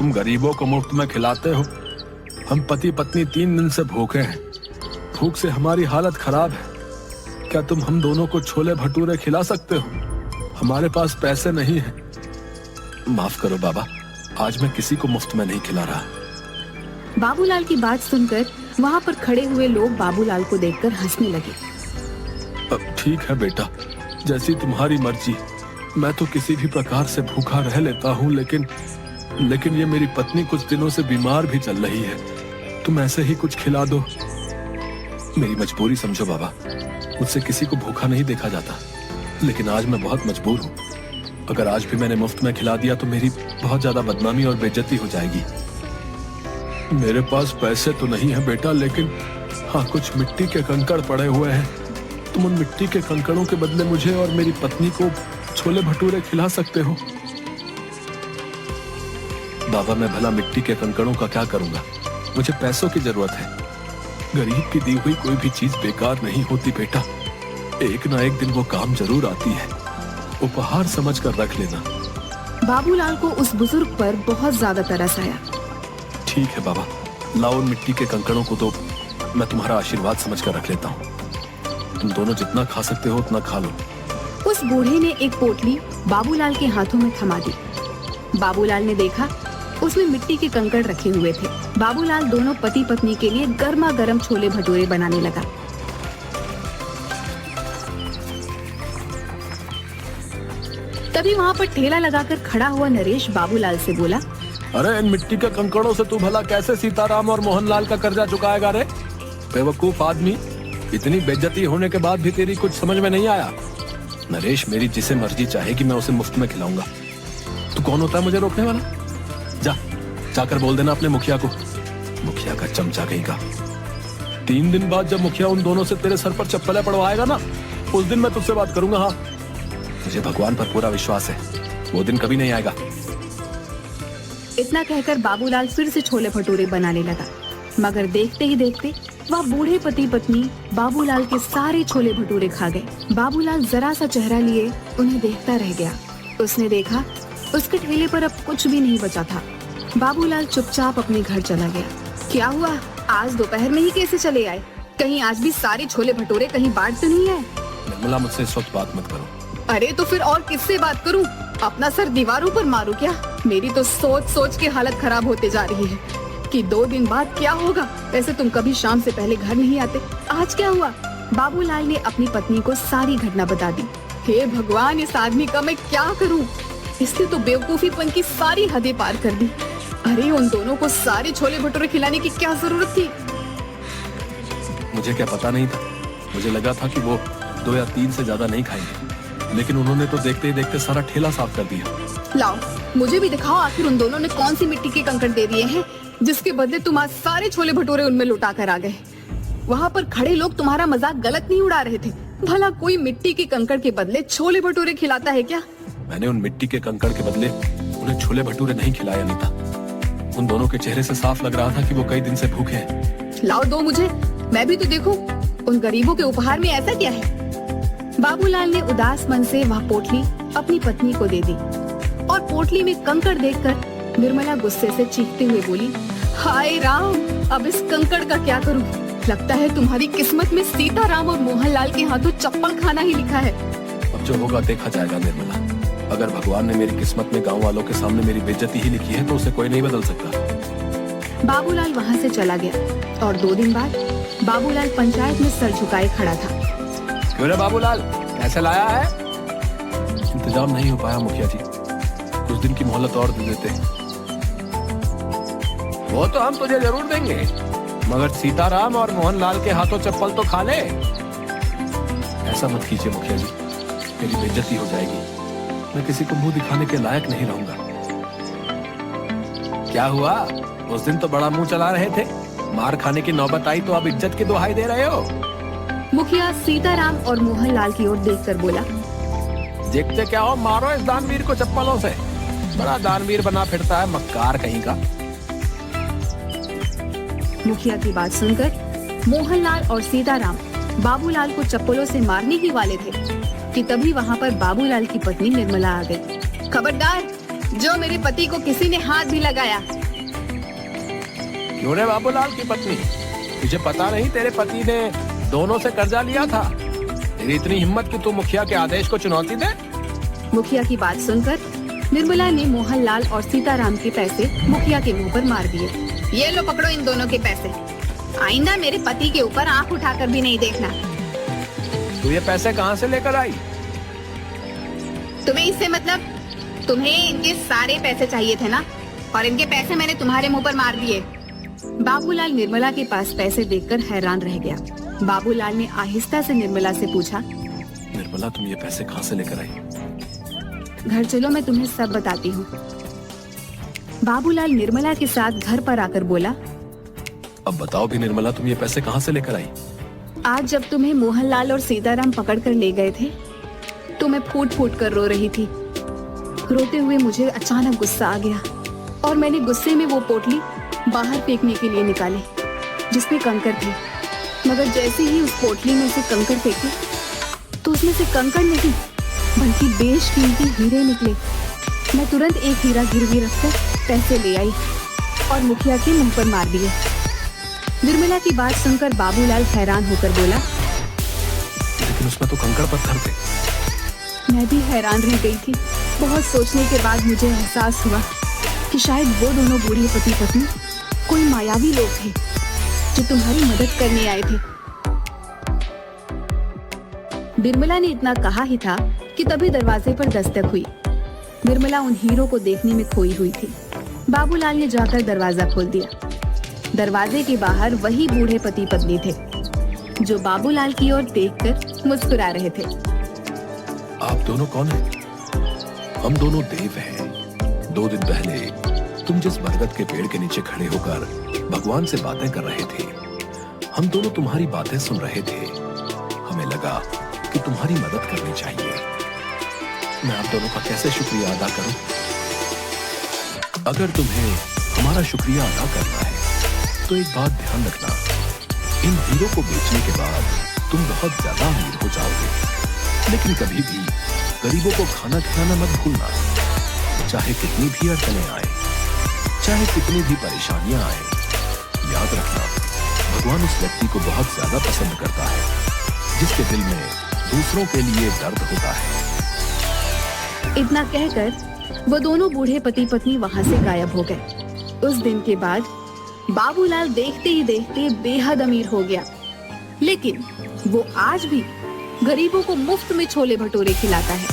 तुम गरीबों को मुफ्त में खिलाते हो। हम पति पत्नी 3 दिन से भूखे हैं। भूख से हमारी हालत खराब है। क्या तुम हम दोनों को छोले भटूरे खिला सकते हो? हमारे पास पैसे नहीं हैं। माफ करो बाबा, आज मैं किसी को मुफ्त में नहीं खिला रहा। बाबूलाल की बात सुनकर वहाँ पर खड़े हुए लोग बाबूलाल को देखकर हंसने लगे। अब ठीक है बेटा, जैसी तुम्हारी मर्जी। मैं तो किसी भी प्रकार से भूखा रह लेता हूँ, लेकिन ये मेरी पत्नी कुछ दिनों से बीमार भी चल रही है। तुम ऐसे ही कुछ खिला दो। मेरी मजबूरी समझो बाबा, मुझसे किसी को भूखा नहीं देखा जाता, लेकिन आज मैं बहुत मजबूर हूँ। अगर आज भी मैंने मुफ्त में खिला दिया तो मेरी बहुत ज्यादा बदनामी और बेइज्जती हो जाएगी। मेरे पास पैसे तो नहीं है बेटा, लेकिन हाँ, कुछ मिट्टी के कंकड़ पड़े हुए हैं। तुम उन मिट्टी के कंकड़ों के बदले मुझे और मेरी पत्नी को छोले भटूरे खिला सकते हो। बाबा, मैं भला मिट्टी के कंकड़ों का क्या करूंगा? मुझे पैसों की जरूरत है। गरीब की दी हुई कोई भी चीज बेकार नहीं होती बेटा। एक ना एक दिन वो काम जरूर आती है। उपहार समझकर रख लेना। बाबूलाल को उस बुजुर्ग पर बहुत ज्यादा तरस आया। ठीक है बाबा, लाओ उन मिट्टी के कंकड़ों को तो मैं तुम्हारा आशीर्वाद समझकर रख लेता हूँ। तुम दोनों जितना खा सकते हो उतना खा लो। उस बूढ़े ने एक पोटली बाबूलाल के हाथों में थमा दी। बाबूलाल ने देखा उसमें मिट्टी के कंकड़ रखे हुए थे। बाबूलाल दोनों पति पत्नी के लिए गर्मा गर्म छोले भटूरे बनाने लगा। तभी वहाँ पर ठेला लगाकर खड़ा हुआ नरेश बाबूलाल से बोला, अरे इन मिट्टी के कंकड़ों से तू भला कैसे सीताराम और मोहनलाल का कर्जा चुकाएगा रे? बेवकूफ आदमी, इतनी बेइज्जती होने के बाद भी तेरी कुछ समझ में नहीं आया? नरेश, मेरी जिसे मर्जी चाहेगी मैं उसे मुफ्त में खिलाऊंगा। तू कौन होता है मुझे रोकने वाला? जाकर बोल देना अपने मुखिया को। मुखिया का चमचा कहीं का। 3 दिन बाद जब मुखिया उन दोनों से तेरे सर पर चप्पलें पड़वाएगा ना, उस दिन मैं तुझसे बात करूंगा। हाँ, मुझे भगवान पर पूरा विश्वास है, वो दिन कभी नहीं आएगा। इतना कहकर बाबूलाल फिर से छोले भटूरे बनाने लगा, मगर देखते ही देखते वह बूढ़े पति पत्नी बाबूलाल के सारे छोले भटूरे खा गए। बाबूलाल जरा सा चेहरा लिए उन्हें देखता रह गया। उसने देखा उसके ठेले पर अब कुछ भी नहीं बचा था। बाबूलाल चुपचाप अपने घर चला गया। क्या हुआ, आज दोपहर में ही कैसे चले आए? कहीं आज भी सारे छोले भटूरे कहीं बांट तो नहीं है? निर्मला, मुझसे इस वक्त बात मत करो। अरे तो फिर और किससे बात करूं? अपना सर दीवारों पर मारूं क्या? मेरी तो सोच सोच के हालत खराब होते जा रही है कि 2 दिन बाद क्या होगा। वैसे तुम कभी शाम से पहले घर नहीं आते, आज क्या हुआ? बाबूलाल ने अपनी पत्नी को सारी घटना बता दी। हे भगवान, इस आदमी का मैं क्या करूं? इसने तो बेवकूफीपन की सारी हदें पार कर दी। अरे उन दोनों को सारे छोले भटूरे खिलाने की क्या जरूरत थी? मुझे क्या पता नहीं था। मुझे लगा था कि वो 2 या 3 से ज्यादा नहीं खाएंगे, लेकिन उन्होंने तो देखते ही देखते सारा ठेला साफ कर दिया। लाओ, मुझे भी दिखाओ आखिर उन दोनों ने कौन सी मिट्टी के कंकड़ दे दिए हैं, जिसके बदले तुम आज सारे छोले भटूरे उनमें लुटा कर आ गए। वहाँ पर खड़े लोग तुम्हारा मजाक गलत नहीं उड़ा रहे थे। भला कोई मिट्टी के कंकड़ के बदले छोले भटूरे खिलाता है क्या? मैंने उन मिट्टी के कंकड़ के बदले उन्हें छोले भटूरे नहीं खिलाया नहीं था। उन दोनों के चेहरे से साफ लग रहा था कि वो कई दिन से भूखे हैं। लाओ दो मुझे, मैं भी तो देखूं उन गरीबों के उपहार में ऐसा क्या है। बाबूलाल ने उदास मन से वह पोटली अपनी पत्नी को दे दी और पोटली में कंकड़ देखकर निर्मला गुस्से से चीखते हुए बोली, हाय राम, अब इस कंकड़ का क्या करूं? लगता है तुम्हारी किस्मत में सीताराम और मोहनलाल के हाथों चप्पल खाना ही लिखा है। अब जो होगा देखा जाएगा निर्मला। अगर भगवान ने मेरी किस्मत में गांव वालों के सामने मेरी बेइज्जती ही लिखी है तो उसे कोई नहीं बदल सकता। बाबूलाल वहाँ से चला गया और 2 दिन बाद बाबूलाल पंचायत में सर झुकाए खड़ा था। क्यों रे बाबूलाल, कैसे लाया है? इंतजाम नहीं हो पाया मुखिया जी, कुछ दिन की मोहलत और दे देते। वो तो हम तुझे जरूर देंगे, मगर सीताराम और मोहनलाल के हाथों चप्पल तो खा ले। ऐसा मत कीजिए मुखिया जी, मेरी बेइज्जती हो जाएगी। मैं किसी को मुंह दिखाने के लायक नहीं रहूंगा। क्या हुआ, उस दिन तो बड़ा मुंह चला रहे थे, मार खाने की नौबत आई तो अब इज्जत की दुहाई दे रहे हो? मुखिया सीताराम और मोहनलाल की ओर देखकर बोला, देखते क्या हो, मारो इस दानवीर को चप्पलों से। बड़ा दानवीर बना फिरता है, मक्कार कहीं का। मुखिया की बात सुनकर मोहनलाल और सीताराम बाबूलाल को चप्पलों से मारने ही वाले थे कि तभी वहाँ पर बाबूलाल की पत्नी निर्मला आ गई। खबरदार, जो मेरे पति को किसी ने हाथ भी लगाया। क्यों रे बाबूलाल की पत्नी, तुझे पता नहीं तेरे पति ने दोनों से कर्जा लिया था? तेरी इतनी हिम्मत कि तू मुखिया के आदेश को चुनौती दे? मुखिया की बात सुनकर निर्मला ने मोहनलाल और सीताराम के पैसे मुखिया के मुंह पर मार दिए। ये लो पकड़ो इन दोनों के पैसे, आइंदा मेरे पति के ऊपर आंख उठाकर भी नहीं देखना। तू ये पैसे कहाँ से लेकर आई? तुम्हें इससे मतलब? तुम्हें इनके सारे पैसे चाहिए थे ना, और इनके पैसे मैंने तुम्हारे मुंह पर मार दिए। बाबूलाल निर्मला के पास पैसे देखकर हैरान रह गया। बाबूलाल ने आहिस्ता से निर्मला से पूछा, निर्मला तुम ये पैसे कहाँ से लेकर आई? घर चलो मैं तुम्हें सब बताती हूँ। बाबूलाल निर्मला के साथ घर पर आकर बोला, अब बताओ भी निर्मला तुम ये पैसे कहाँ से लेकर आई? आज जब तुम्हें मोहनलाल और सीताराम पकड़कर ले गए थे तो मैं फूट फूट कर रो रही थी। रोते हुए मुझे अचानक गुस्सा आ गया और मैंने गुस्से में वो पोटली बाहर फेंकने के लिए निकाली जिसमें कंकर थे। मगर जैसे ही उस पोटली में से कंकर फेंके तो उसमें से कंकर नहीं बल्कि बेशकीमती हीरे निकले। मैं तुरंत एक हीरा गिरवी रखकर पैसे ले आई और मुखिया के मुंह पर मार दिए। निर्मला की बात सुनकर बाबूलाल हैरान होकर बोला, लेकिन उसमें तो कंकड़ पत्थर थे। मैं भी हैरान रह गई थी। बहुत सोचने के बाद मुझे एहसास हुआ कि शायद वो दोनों बूढ़े पति पत्नी कोई मायावी लोग थे जो तुम्हारी मदद करने आए थे। निर्मला ने इतना कहा ही था कि तभी दरवाजे पर दस्तक हुई। निर्मला उन हीरों को देखने में खोई हुई थी। बाबूलाल ने जाकर दरवाजा खोल दिया। दरवाजे के बाहर वही बूढ़े पति पत्नी थे जो बाबूलाल की ओर देखकर मुस्कुरा रहे थे। आप दोनों कौन हैं? हम दोनों देव हैं। 2 दिन पहले तुम जिस बरगद के पेड़ के नीचे खड़े होकर भगवान से बातें कर रहे थे, हम दोनों तुम्हारी बातें सुन रहे थे। हमें लगा कि तुम्हारी मदद करनी चाहिए। मैं आप दोनों का कैसे शुक्रिया अदा करूं? अगर तुम्हें हमारा शुक्रिया अदा करना है तो एक बात ध्यान रखना, इन हीरो को बेचने के बाद तुम बहुत ज्यादा अमीर हो जाओगे। लेकिन कभी भी गरीबों को खाना खिलाना मत भूलना। चाहे कितनी भी अड़चनें आए, चाहे कितनी भी परेशानियां आए, याद रखना भगवान उस व्यक्ति को बहुत ज्यादा पसंद करता है जिसके दिल में दूसरों के लिए दर्द होता है। इतना कहकर वो दोनों बूढ़े पति पत्नी वहां से गायब हो गए। उस दिन के बाद बाबूलाल देखते ही देखते बेहद अमीर हो गया, लेकिन वो आज भी गरीबों को मुफ्त में छोले भटूरे खिलाता है।